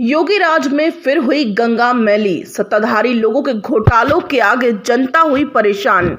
योगी राज में फिर हुई गंगा मैली। सत्ताधारी लोगों के घोटालों के आगे जनता हुई परेशान।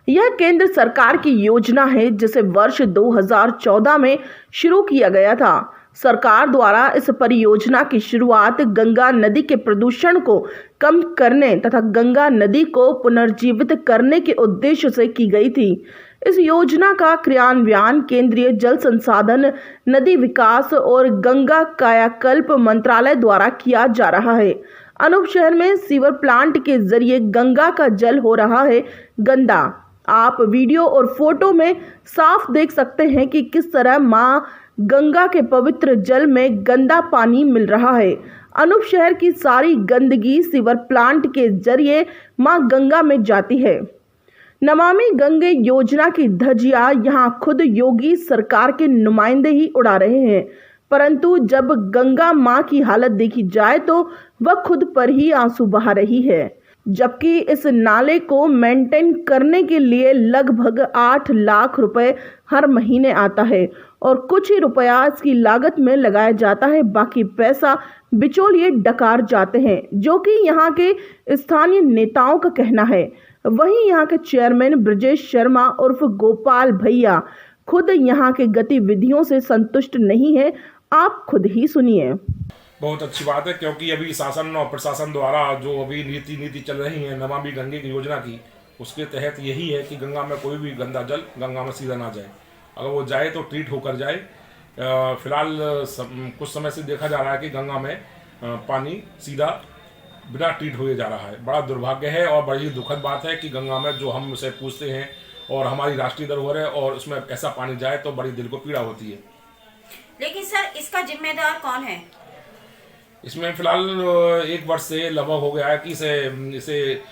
यह केंद्र सरकार की योजना है जिसे वर्ष 2014 में शुरू किया गया था। सरकार द्वारा इस परियोजना की शुरुआत गंगा नदी के प्रदूषण को कम करने तथा गंगा नदी को पुनर्जीवित करने के उद्देश्य से की गई थी। इस योजना का क्रियान्वयन केंद्रीय जल संसाधन, नदी विकास और गंगा कायाकल्प मंत्रालय द्वारा किया जा रहा है। अनूप शहर में सीवर प्लांट के जरिए गंगा का जल हो रहा है गंदा। आप वीडियो और फोटो में साफ देख सकते हैं कि किस तरह मां गंगा के पवित्र जल में गंदा पानी मिल रहा है। अनूप शहर की सारी गंदगी सीवर प्लांट के जरिए मां गंगा में जाती है। नमामि गंगे योजना की धज्जियां यहां खुद योगी सरकार के नुमाइंदे ही उड़ा रहे हैं, परंतु जब गंगा मां की हालत देखी जाए तो वह खुद पर ही आंसू बहा रही है। जबकि इस नाले को मेंटेन करने के लिए लगभग 8 लाख रुपए हर महीने आता है और कुछ ही रुपया इसकी लागत में लगाया जाता है। बाकी पैसा बिचौलिए डकार जाते हैं, जो कि यहाँ के स्थानीय नेताओं का कहना है। वहीं यहाँ के चेयरमैन ब्रजेश शर्मा उर्फ गोपाल भैया खुद यहाँ के गतिविधियों से संतुष्ट नहीं है। आप खुद ही सुनिए। बहुत अच्छी बात है, क्योंकि अभी शासन और प्रशासन द्वारा जो अभी नीति चल रही है नमामि गंगे की योजना की, उसके तहत यही है कि गंगा में कोई भी गंदा जल गंगा में सीधा ना जाए। अगर वो जाए तो ट्रीट होकर जाए। फिलहाल कुछ समय से देखा जा रहा है कि गंगा में पानी सीधा बिना ट्रीट हुए जा रहा है। बड़ा दुर्भाग्य है और बड़ी दुखद बात है कि गंगा में जो हम उसे पूछते हैं और हमारी राष्ट्रीय धरोहर है और उसमें ऐसा पानी जाए तो बड़ी दिल को पीड़ा होती है। लेकिन सर, इसका जिम्मेदार कौन है? इसमें फिलहाल 1 वर्ष से लगभग हो गया है कि इसे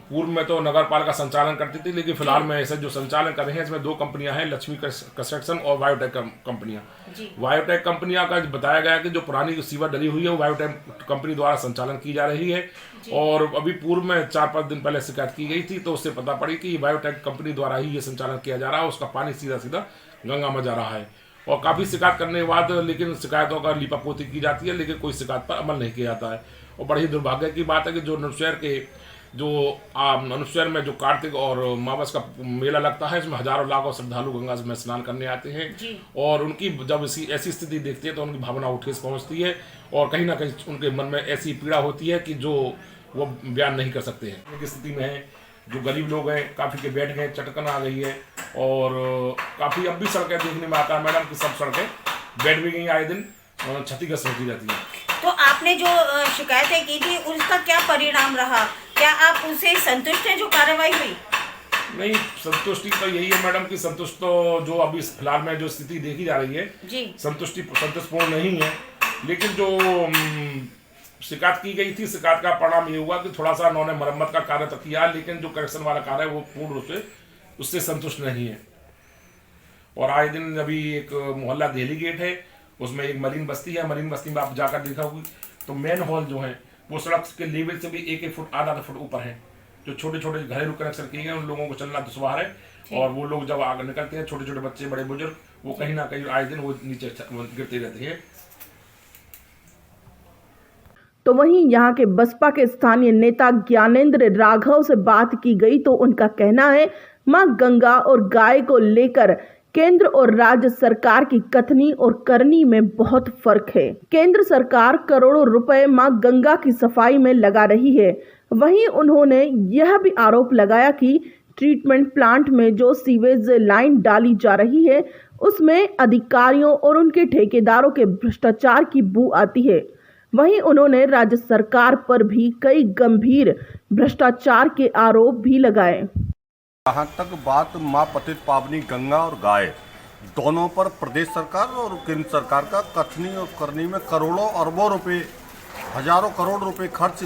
पूर्व में तो नगर पालिका संचालन करती थी, लेकिन फिलहाल में इसे जो संचालन कर रहे हैं इसमें 2 कंपनियां हैं, लक्ष्मी कंस्ट्रक्शन और बायोटेक कंपनियां। बायोटेक कंपनियां का बताया गया कि जो पुरानी सीवर डली हुई है वो बायोटेक कंपनी द्वारा संचालन की जा रही है। और अभी पूर्व में 4-5 दिन पहले शिकायत की गई थी तो उससे पता पड़ी कि बायोटेक कंपनी द्वारा ही ये संचालन किया जा रहा है। उसका पानी सीधा सीधा गंगा में जा रहा है और काफ़ी शिकायत करने के बाद लेकिन शिकायतों का लीपापोती की जाती है, लेकिन कोई शिकायत पर अमल नहीं किया जाता है। और बड़ी दुर्भाग्य की बात है कि जो अनूप शहर में जो कार्तिक और मावस का मेला लगता है, इसमें हजारों लाखों श्रद्धालु गंगा में स्नान करने आते हैं और उनकी जब ऐसी स्थिति देखते हैं तो उनकी भावना ठेस पहुंचती है और कहीं ना कहीं उनके मन में ऐसी पीड़ा होती है कि जो वो बयान नहीं कर सकते हैं। उनकी स्थिति में है जो गरीब लोग हैं, काफ़ी के बैठ गए, चटकन आ गई है और काफ़ी अब भी सड़कें देखने में आता है मैडम कि सब सड़कें बैठ भी गई, आए दिन क्षतिग्रस्त होती रहती है। तो आपने जो शिकायतें की थी उसका क्या परिणाम रहा? क्या आप उनसे संतुष्ट हैं जो कार्रवाई हुई? नहीं, संतुष्टि तो यही है मैडम कि संतुष्ट तो जो अभी फिलहाल में जो स्थिति देखी जा रही है संतुष्टिपूर्ण नहीं है। लेकिन जो शिकायत की गई थी, शिकायत का परिणाम ये हुआ कि थोड़ा सा उन्होंने मरम्मत का कार्य तो किया, लेकिन जो करेक्शन वाला कार्य है वो पूर्ण रूप से उससे संतुष्ट नहीं है। और आए दिन अभी एक मोहल्ला देहली गेट है, उसमें एक मरीन बस्ती है। मरीन बस्ती में आप जाकर देखा होगी तो मेन हॉल जो है वो सड़क के लेवल से भी 1-1 फुट आधा फुट ऊपर है। जो छोटे छोटे घरेलू कनेक्शन किए गए उन लोगों को चलना दुश्वार है और वो लोग जब आगे निकलते हैं, छोटे छोटे बच्चे, बड़े बुजुर्ग, वो कहीं ना कहीं आए दिन वो नीचे गिरते रहते हैं। तो वहीं यहाँ के बसपा के स्थानीय नेता ज्ञानेंद्र राघव से बात की गई तो उनका कहना है मां गंगा और गाय को लेकर केंद्र और राज्य सरकार की कथनी और करनी में बहुत फर्क है। केंद्र सरकार करोड़ों रुपए मां गंगा की सफाई में लगा रही है। वहीं उन्होंने यह भी आरोप लगाया कि ट्रीटमेंट प्लांट में जो सीवेज लाइन डाली जा रही है उसमें अधिकारियों और उनके ठेकेदारों के भ्रष्टाचार की बू आती है। वहीं उन्होंने राज्य सरकार पर भी कई गंभीर भ्रष्टाचार के आरोप भी लगाए। जहाँ तक बात माँ पतित पावनी गंगा और गाय दोनों पर प्रदेश सरकार और केंद्र सरकार का कथनी और करनी में करोड़ों अरबों रुपए, हजारों करोड़ रुपए खर्च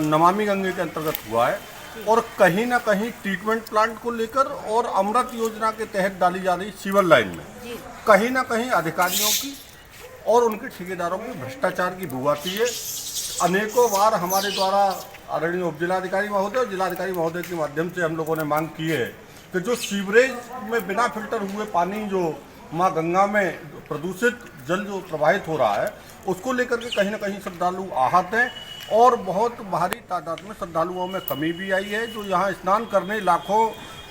नमामि गंगे के अंतर्गत हुआ है और कहीं ना कहीं ट्रीटमेंट प्लांट को लेकर और अमृत योजना के तहत डाली जा रही सीवर लाइन में कहीं ना कहीं अधिकारियों की और उनके ठेकेदारों की भ्रष्टाचार की बू आती है। अनेकों बार हमारे द्वारा आदरणीय उप जिलाधिकारी महोदय और जिलाधिकारी महोदय के माध्यम से हम लोगों ने मांग की है कि जो सीवरेज में बिना फिल्टर हुए पानी जो माँ गंगा में प्रदूषित जल जो प्रवाहित हो रहा है उसको लेकर के कहीं ना कहीं श्रद्धालु आहत हैं और बहुत भारी तादाद में श्रद्धालुओं में कमी भी आई है। जो यहाँ स्नान करने लाखों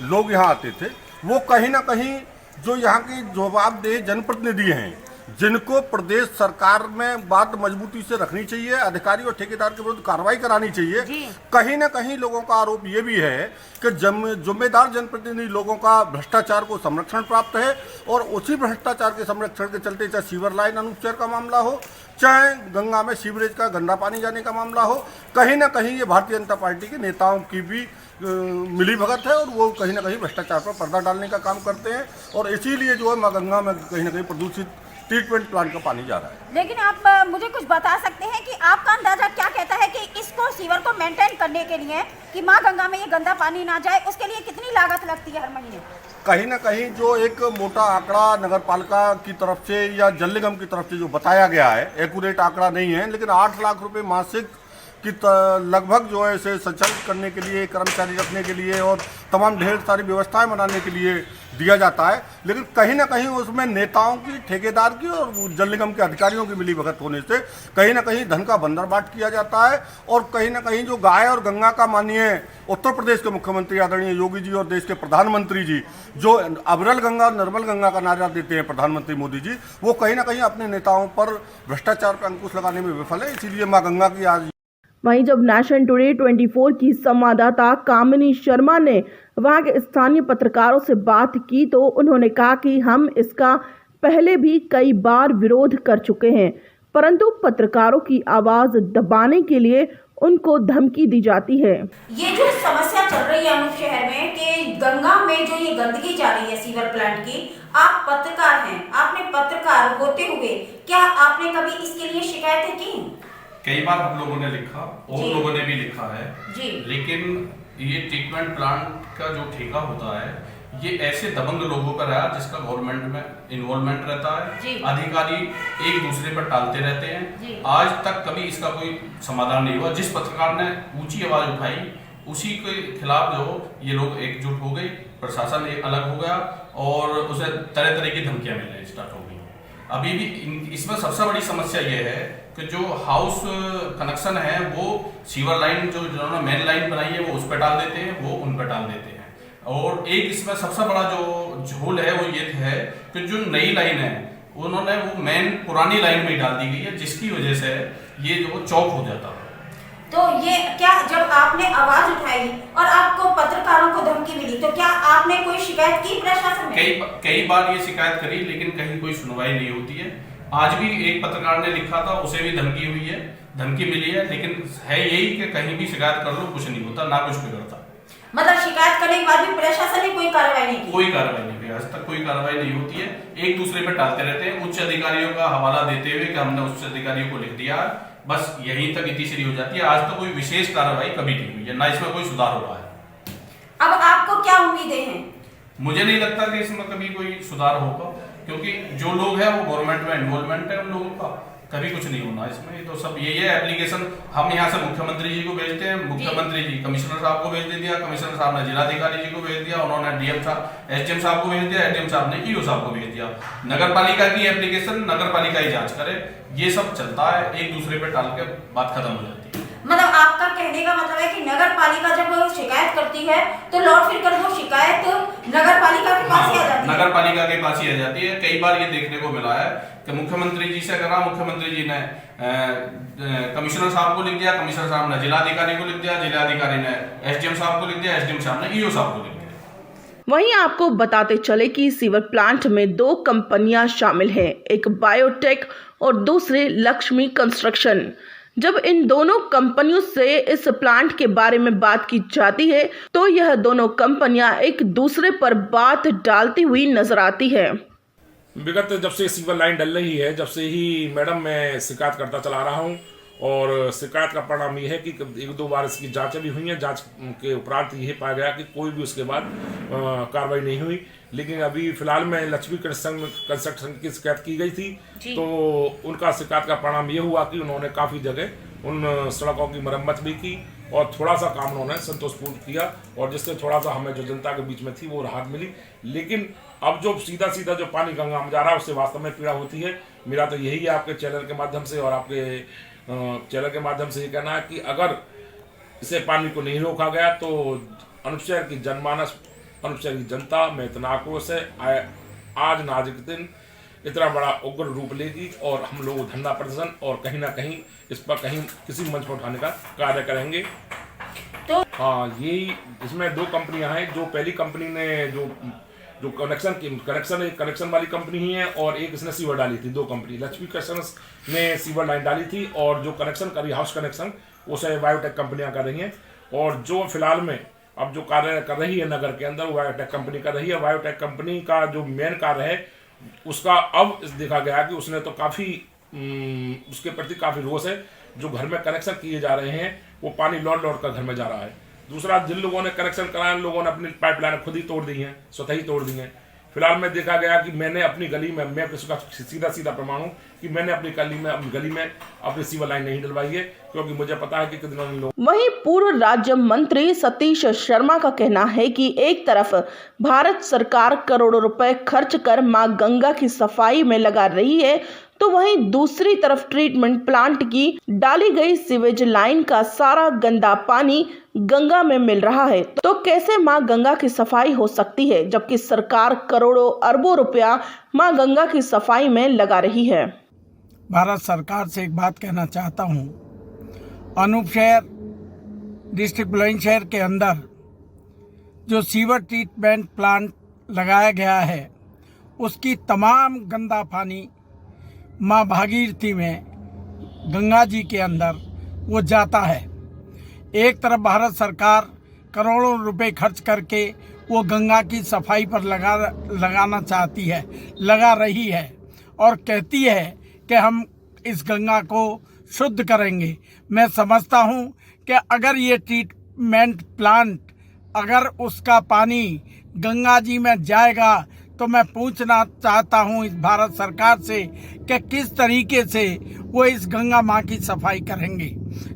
लोग यहाँ आते थे, वो कहीं ना कहीं जो यहाँ की जवाबदेह जनप्रतिनिधि हैं, जिनको प्रदेश सरकार में बात मजबूती से रखनी चाहिए, अधिकारी और ठेकेदार के विरुद्ध कार्रवाई करानी चाहिए। कहीं ना कहीं लोगों का आरोप ये भी है कि जिम्मेदार जनप्रतिनिधि लोगों का भ्रष्टाचार को संरक्षण प्राप्त है और उसी भ्रष्टाचार के संरक्षण के चलते चाहे सीवर लाइन अनुपचार का मामला हो, चाहे गंगा में सीवरेज का गंदा पानी जाने का मामला हो, कहीं ना कहीं ये भारतीय जनता पार्टी के नेताओं की भी मिली भगत है और वो कहीं ना कहीं भ्रष्टाचार पर पर्दा डालने का काम करते हैं और इसीलिए जो है माँ गंगा में कहीं ना कहीं प्रदूषित ट्रीटमेंट प्लांट का पानी जा रहा है। लेकिन आप मुझे कुछ बता सकते हैं कि आपका अंदाजा क्या कहता है कि इसको सीवर को मेंटेन करने के लिए कि माँ गंगा में ये गंदा पानी ना जाए, उसके लिए कितनी लागत लगती है हर महीने? कहीं ना कहीं जो एक मोटा आंकड़ा नगर पालिका की तरफ से या जल निगम की तरफ से जो बताया गया है, एक्यूरेट आंकड़ा नहीं है, लेकिन 8 लाख रुपए मासिक की लगभग जो है इसे संचालित करने के लिए, कर्मचारी रखने के लिए और तमाम ढेर सारी व्यवस्थाएं बनाने के लिए दिया जाता है। लेकिन कहीं ना कहीं उसमें नेताओं की, ठेकेदार की और जल निगम के अधिकारियों की मिली भगत होने से कहीं ना कहीं धन का बंदरबाट किया जाता है और कहीं ना कहीं जो गाय और गंगा का माननीय उत्तर प्रदेश के मुख्यमंत्री आदरणीय योगी जी और देश के प्रधानमंत्री जी जो अविरल गंगा निर्मल गंगा का नारा देते हैं प्रधानमंत्री मोदी जी, वो कहीं ना कहीं अपने नेताओं पर भ्रष्टाचार पर अंकुश लगाने में विफल है। इसीलिए माँ गंगा की आज वहीं जब नेशन टुडे 24 की संवाददाता कामिनी शर्मा ने वहां के स्थानीय पत्रकारों से बात की तो उन्होंने कहा कि हम इसका पहले भी कई बार विरोध कर चुके हैं, परंतु पत्रकारों की आवाज दबाने के लिए उनको धमकी दी जाती है। ये जो समस्या चल रही है अनूप शहर में कि गंगा में जो ये गंदगी जा रही है सीवर प्लांट की, आप पत्रकार हैं, आपने पत्रकार होते हुए क्या आपने कभी इसके लिए शिकायतें की? कई बार हम लोगों ने लिखा और लोगों ने भी लिखा है जी। लेकिन ये ट्रीटमेंट प्लांट का जो ठेका होता है ये ऐसे दबंग लोगों पर है जिसका गवर्नमेंट में इन्वॉल्वमेंट रहता है, अधिकारी एक दूसरे पर टालते रहते हैं। आज तक कभी इसका कोई समाधान नहीं हुआ। जिस पत्रकार ने ऊंची आवाज उठाई उसी के खिलाफ जो ये लोग एकजुट हो गए, प्रशासन अलग हो गया और उसे तरह तरह की धमकियां मिलने स्टार्ट हो गई। अभी भी इसमें सबसे बड़ी समस्या ये है कि जो हाउस कनेक्शन है वो सीवर लाइन जो जिन्होंने मेन लाइन बनाई है वो उस पर डाल देते हैं, वो उन पर डाल देते हैं। और एक इसमें सबसे बड़ा जो झोल है वो ये है कि जो नई लाइन है उन्होंने वो मेन पुरानी लाइन में डाल दी गई है, जिसकी वजह से ये जो चौक हो जाता है। तो ये क्या जब आपने आवाज उठाई और आपको पत्रकारों को धमकी मिली तो क्या आपने कोई शिकायत की प्रशासन में? कई बार ये शिकायत करी लेकिन कहीं कोई सुनवाई नहीं होती है। आज भी एक पत्रकार ने लिखा था, उसे भी धमकी हुई है, धमकी मिली है, लेकिन है यही कि कहीं भी शिकायत कर लो कुछ नहीं होता, ना कुछ बिगड़ता। मतलब शिकायत करने के बाद भी प्रशासन ने कोई कार्रवाई नहीं की? कोई कार्रवाई नहीं हुई, आज तक कोई कार्रवाई नहीं होती है। एक दूसरे पर टालते रहते हैं, उच्च अधिकारियों का हवाला देते हुए कि हमने उच्च अधिकारियों को लिख दिया, बस यहीं तक इतिश्री हो जाती है। आज तक कोई विशेष कार्रवाई कभी नहीं हुई है, ना इसमें कोई सुधार हो रहा है। अब आपको क्या उम्मीदें हैं? मुझे नहीं लगता कि इसमें कभी कोई सुधार होगा, क्योंकि जो लोग हैं वो गवर्नमेंट में इन्वॉल्वमेंट है, उन लोगों का कभी कुछ नहीं होना इसमें। तो सब यही है एप्लीकेशन हम यहाँ से मुख्यमंत्री जी को भेजते हैं, मुख्यमंत्री जी कमिश्नर साहब को भेज दिया, कमिश्नर साहब ने जिलाधिकारी जी को भेज दिया, उन्होंने डीएम साहब एसडीएम साहब को भेज दिया, एसडीएम साहब ने ईओ साहब को भेज दिया। नगर पालिका की एप्लीकेशन नगर पालिका ही जांच करे, ये सब चलता है, एक दूसरे पे टाल के बात खत्म हो जाती है। मतलब आपका कहने का मतलब है कि नगर पालिका जब शिकायत करती है तो लौट फिर कर वो शिकायत नगर पालिका के पास ही आ जाती है? नगर पालिका के पास ही आ जाती है। कई बार ये देखने को मिला है कि मुख्यमंत्री जी से करा, मुख्यमंत्री जी ने कमिश्नर साहब को लिख दिया, कमिश्नर साहब ने जिलाधिकारी को लिख दिया, जिलाधिकारी ने एसडीएम साहब को लिख दिया, एसडीएम साहब ने ईओ साहब को लिख दिया। वहीं आपको बताते चले कि सीवर प्लांट में 2 कंपनियां शामिल हैं, एक बायोटेक और दूसरी लक्ष्मी कंस्ट्रक्शन। जब इन दोनों कंपनियों से इस प्लांट के बारे में बात की जाती है तो यह दोनों कंपनियां एक दूसरे पर बात डालती हुई नजर आती है। विगत जब से सीवर लाइन डल रही है, जब से ही मैडम मैं शिकायत करता चला रहा हूं और शिकायत का परिणाम ये है कि 1-2 बार इसकी जांचें भी हुई हैं। जांच के उपरांत ये पाया गया कि कोई भी उसके बाद कार्रवाई नहीं हुई। लेकिन अभी फिलहाल में लक्ष्मी कंस्ट्रक्शन की शिकायत की गई थी तो उनका शिकायत का परिणाम ये हुआ कि उन्होंने काफ़ी जगह उन सड़कों की मरम्मत भी की और थोड़ा सा काम उन्होंने संतोषपूर्ण किया और जिससे थोड़ा सा हमें जो जनता के बीच में थी वो राहत मिली। लेकिन अब जो सीधा जो पानी गंगा में जा रहा है उससे वास्तव में पीड़ा होती है। मेरा तो यही है आपके चैनल के माध्यम से और आपके चैनल के माध्यम से ये कहना है कि अगर इसे पानी को नहीं रोका गया तो अनूप शहर की जनमानस, अनूप शहर की जनता में इतना आक्रोश है, आज ना आज के दिन इतना बड़ा उग्र रूप लेगी और हम लोग धरना प्रदर्शन और कहीं ना कहीं इस पर कहीं किसी मंच पर उठाने का कार्य करेंगे। तो हाँ, यही इसमें दो कंपनियां हैं। जो पहली कंपनी ने जो कनेक्शन वाली कंपनी ही है और एक इसने सीवर डाली थी। दो कंपनी लक्ष्मी कनेक्शंस ने सीवर लाइन डाली थी और जो कनेक्शन करी हाउस कनेक्शन उसे बायोटेक कंपनियां कर रही हैं। और जो फिलहाल में अब जो कार्य कर रही है नगर के अंदर वो बायोटेक कंपनी कर रही है। बायोटेक कंपनी का जो मेन कार्य है उसका अब देखा गया कि उसने तो काफ़ी उसके प्रति काफ़ी रोष है। जो घर में कनेक्शन किए जा रहे हैं वो पानी लौट कर घर में जा रहा है। दूसरा, जिन लोगों ने कनेक्शन कराए उन लोगों ने अपनी पाइपलाइन खुद ही तोड़ दी हैं, स्वतः ही तोड़ दी हैं। फिलहाल में देखा गया कि मैंने अपनी गली में, मैं इसका सीधा प्रमाण हूँ कि मैंने अपनी गली में अपनी सीवर लाइन नहीं डलवाई है क्योंकि मुझे पता है कि कितने लोग। वहीं पूर्व राज्य मंत्री सतीश शर्मा का कहना है कि एक तरफ भारत सरकार करोड़ों रुपए खर्च कर मां गंगा की सफाई में लगा रही है तो वहीं दूसरी तरफ ट्रीटमेंट प्लांट की डाली गई सीवेज लाइन का सारा गंदा पानी गंगा में मिल रहा है। तो कैसे मां गंगा की सफाई हो सकती है जबकि सरकार करोड़ों अरबों रुपया मां गंगा की सफाई में लगा रही है। भारत सरकार से एक बात कहना चाहता हूं, अनूप शहर डिस्ट्रिक्ट बुलंदशहर के अंदर जो सीवर ट्रीटमेंट प्लांट लगाया गया है उसकी तमाम गंदा पानी माँ भागीरथी में गंगा जी के अंदर वो जाता है। एक तरफ भारत सरकार करोड़ों रुपए खर्च करके वो गंगा की सफाई पर लगाना चाहती है, लगा रही है और कहती है कि हम इस गंगा को शुद्ध करेंगे। मैं समझता हूँ कि अगर ये ट्रीटमेंट प्लांट अगर उसका पानी गंगा जी में जाएगा तो मैं पूछना चाहता हूँ इस भारत सरकार से कि किस तरीके से वो इस गंगा माँ की सफाई करेंगे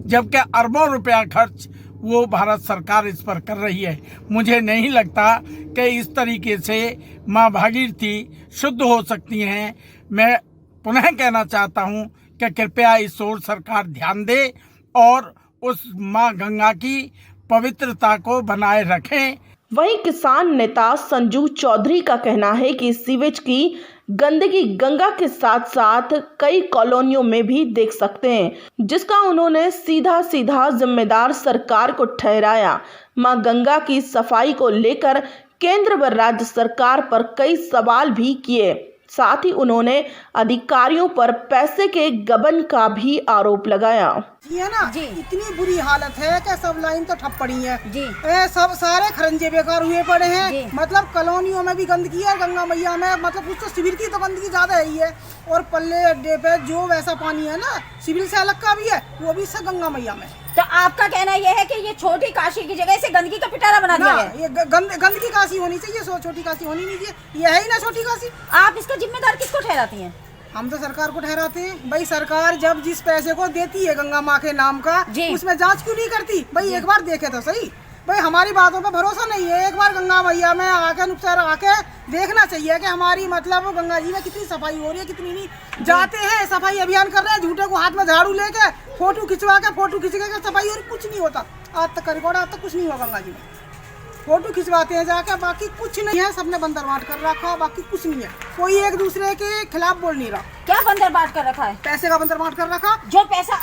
जबकि अरबों रुपया खर्च वो भारत सरकार इस पर कर रही है। मुझे नहीं लगता कि इस तरीके से माँ भागीरथी शुद्ध हो सकती हैं। मैं पुनः कहना चाहता हूँ कि कृपया इस ओर सरकार ध्यान दे और उस माँ गंगा की पवित्रता को बनाए रखें। वहीं किसान नेता संजू चौधरी का कहना है कि सीवेज की गंदगी गंगा के साथ साथ कई कॉलोनियों में भी देख सकते हैं जिसका उन्होंने सीधा जिम्मेदार सरकार को ठहराया। मां गंगा की सफाई को लेकर केंद्र व राज्य सरकार पर कई सवाल भी किए। साथ ही उन्होंने अधिकारियों पर पैसे के गबन का भी आरोप लगाया। है ना जी। इतनी बुरी हालत है कि सब लाइन तो ठप पड़ी है जी। सब सारे खरंजे बेकार हुए पड़े हैं। मतलब कॉलोनियों में भी गंदगी है, गंगा मैया में मतलब कुछ तो सिविल की तो गंदगी ज्यादा ही है और पल्ले अड्डे पे जो वैसा पानी है ना सिविल से अलग का भी है वो भी सब गंगा मैया में। तो आपका कहना यह है कि ये छोटी काशी की जगह से गंदगी का पिटारा बना दिया है। ये गंदगी काशी होनी चाहिए, छोटी काशी होनी नहीं चाहिए। ये है ही ना छोटी काशी। आप इसका जिम्मेदार किसको ठहराती हैं? हम तो सरकार को ठहराते हैं। भाई सरकार जब जिस पैसे को देती है गंगा माँ के नाम का उसमें जांच क्यों नहीं करती? भाई एक बार देखे तो सही। भाई हमारी बातों पे भरोसा नहीं है। एक बार गंगा मैया में आके नुकसान आके देखना चाहिए कि हमारी मतलब गंगा जी में कितनी सफाई हो रही है कितनी नहीं। जाते हैं सफाई अभियान कर रहे हैं, झूठे को हाथ में झाड़ू लेके फोटो खिंच के सफाई हो रही, कुछ नहीं होता। आज तक का रिकॉर्ड, आज तक कुछ नहीं हुआ गंगा जी में। फोटो खिंचवाते हैं जाके, बाकी कुछ नहीं है। सबने बंदर बांट कर रखा, बाकी कुछ नहीं है। कोई एक दूसरे के खिलाफ बोल नहीं रहा। क्या बंदर बांट कर रखा है? पैसे का बंदर बांट कर रखा। जो पैसा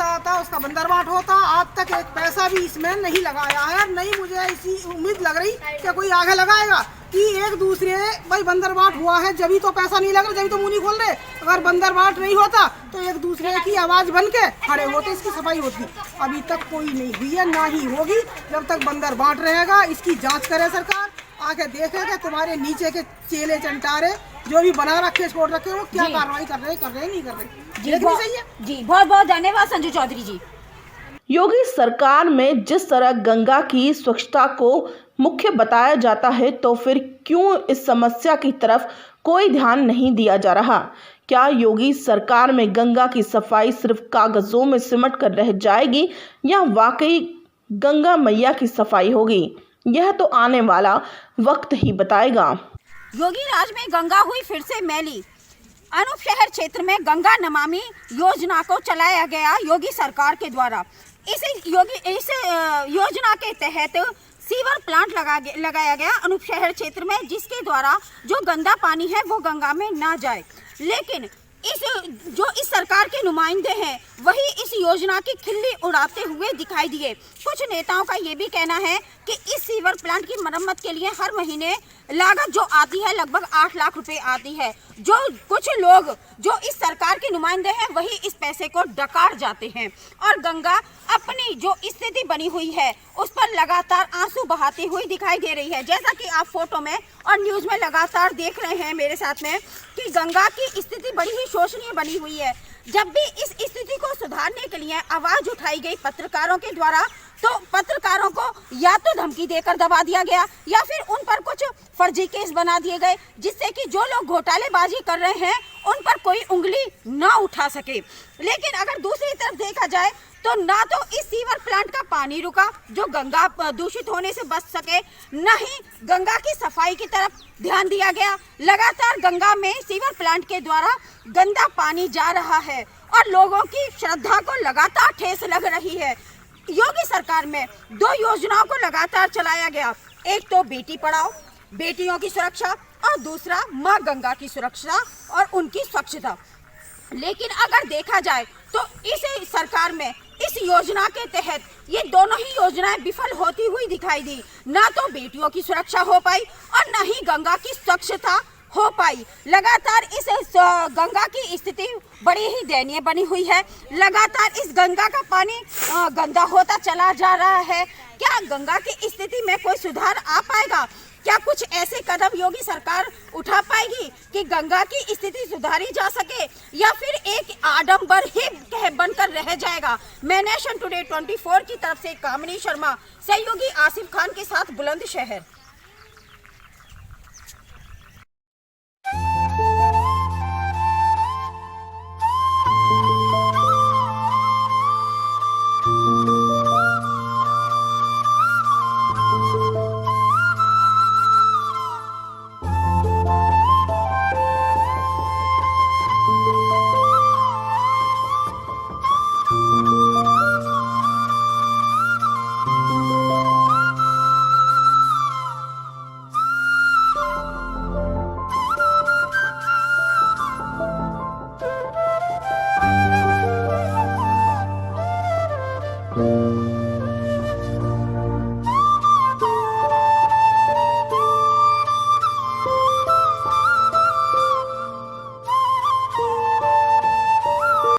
आता है उसका बंदर बांट होता। आज तक एक पैसा भी इसमें नहीं लगाया है। नहीं मुझे ऐसी उम्मीद लग रही कि कोई आगे लगाएगा कि एक दूसरे भाई बंदर बांट हुआ है जब तो पैसा नहीं लग रहा, जब तो मुंह नहीं खोल रहे। अगर बंदर बांट नहीं होता तो एक दूसरे की आवाज बन के खड़े होते, इसकी सफाई होती। अभी तक कोई नहीं हुई है, ना ही होगी जब तक बंदर बांट रहेगा। इसकी जांच करे सरकार, आके देखेगा तुम्हारे नीचे के चेले चंटारे जो भी बना रखे छोड़ रखे वो क्या कार्रवाई कर रहे नहीं कर रहे। सही है जी। बहुत बहुत धन्यवाद संजू चौधरी जी। योगी सरकार में जिस तरह गंगा की स्वच्छता को मुख्य बताया जाता है तो फिर क्यों इस समस्या की तरफ कोई ध्यान नहीं दिया जा रहा? क्या योगी सरकार में गंगा की सफाई सिर्फ कागजों में सिमट कर रह जाएगी या वाकई गंगा मैया की सफाई होगी? यह तो आने वाला वक्त ही बताएगा। योगी राज में गंगा हुई फिर से मैली। अनूप शहर क्षेत्र में गंगा नमामि योजना को चलाया गया योगी सरकार के द्वारा। इस योजना के तहत सीवर प्लांट लगाया गया अनूप शहर क्षेत्र में, जिसके द्वारा जो गंदा पानी है वो गंगा में ना जाए। लेकिन इस सरकार के नुमाइंदे हैं वही इस योजना की खिल्ली उड़ाते हुए दिखाई दिए। कुछ नेताओं का ये भी कहना है कि इस सीवर प्लांट की मरम्मत के लिए हर महीने लागत जो आती है लगभग 8 लाख रुपए आती है। जो कुछ लोग जो इस सरकार के नुमाइंदे हैं वही इस पैसे को डकार जाते हैं और गंगा अपनी जो स्थिति बनी हुई है उस पर लगातार आंसू बहाती हुई दिखाई दे रही है। जैसा कि आप फोटो में और न्यूज में लगातार देख रहे हैं मेरे साथ में कि गंगा की स्थिति बड़ी ही शोचनीय बनी हुई है। जब भी इस स्थिति को सुधारने के लिए आवाज उठाई गई पत्रकारों के द्वारा, तो पत्रकारों को या तो धमकी देकर दबा दिया गया या फिर उन पर कुछ फर्जी केस बना दिए गए, जिससे कि जो लोग घोटालेबाजी कर रहे हैं उन पर कोई उंगली ना उठा सके। लेकिन अगर दूसरी तरफ देखा जाए तो ना तो इस सीवर प्लांट का पानी रुका जो गंगा दूषित होने से बच सके, न ही गंगा की सफाई की तरफ ध्यान दिया गया। लगातार गंगा में सीवर प्लांट के द्वारा गंदा पानी जा रहा है और लोगों की श्रद्धा को लगातार ठेस लग रही है। योगी सरकार में 2 योजनाओं को लगातार चलाया गया, एक तो बेटी पढ़ाओ बेटियों की सुरक्षा और दूसरा माँ गंगा की सुरक्षा और उनकी स्वच्छता। लेकिन अगर देखा जाए तो इस सरकार में इस योजना के तहत ये दोनों ही योजनाएं विफल होती हुई दिखाई दी। ना तो बेटियों की सुरक्षा हो पाई और न ही गंगा की स्वच्छता हो पाई। लगातार इस गंगा की स्थिति बड़ी ही दयनीय बनी हुई है। लगातार इस गंगा का पानी गंदा होता चला जा रहा है। क्या गंगा की स्थिति में कोई सुधार आ पाएगा? क्या कुछ ऐसे कदम योगी सरकार उठा पाएगी कि गंगा की स्थिति सुधारी जा सके, या फिर एक आडंबर ही बनकर रह जाएगा? मैं नेशन टुडे 24 की तरफ से कामिनी शर्मा, सहयोगी आसिफ खान के साथ बुलंदशहर।